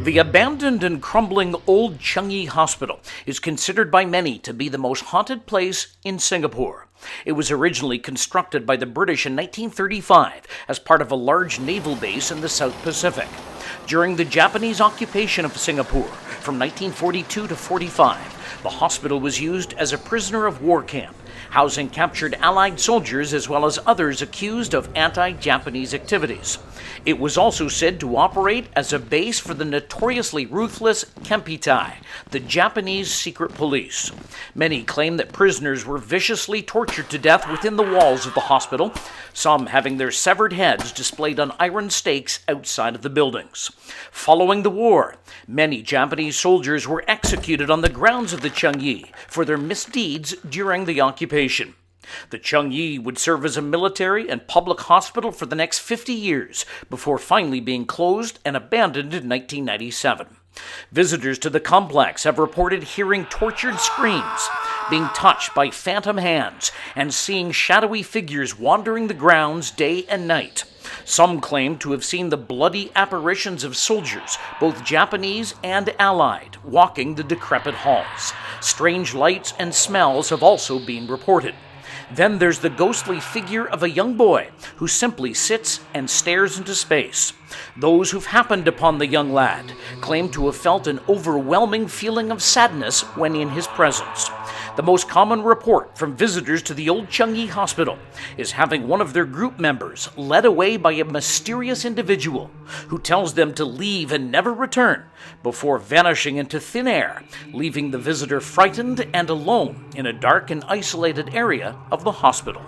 The abandoned and crumbling old Changi Hospital is considered by many to be the most haunted place in Singapore. It was originally constructed by the British in 1935 as part of a large naval base in the South Pacific. During the Japanese occupation of Singapore from 1942 to 45, the hospital was used as a prisoner of war camp, housing captured Allied soldiers as well as others accused of anti-Japanese activities. It was also said to operate as a base for the notoriously ruthless Kempitai, the Japanese secret police. Many claim that prisoners were viciously tortured to death within the walls of the hospital, some having their severed heads displayed on iron stakes outside of the buildings. Following the war, many Japanese soldiers were executed on the grounds of the Changi for their misdeeds during the occupation. The Changi would serve as a military and public hospital for the next 50 years before finally being closed and abandoned in 1997. Visitors to the complex have reported hearing tortured screams, being touched by phantom hands, and seeing shadowy figures wandering the grounds day and night. Some claim to have seen the bloody apparitions of soldiers, both Japanese and Allied, walking the decrepit halls. Strange lights and smells have also been reported. Then there's the ghostly figure of a young boy who simply sits and stares into space. Those who've happened upon the young lad claim to have felt an overwhelming feeling of sadness when in his presence. The most common report from visitors to the old Changi Hospital is having one of their group members led away by a mysterious individual who tells them to leave and never return before vanishing into thin air, leaving the visitor frightened and alone in a dark and isolated area of the hospital.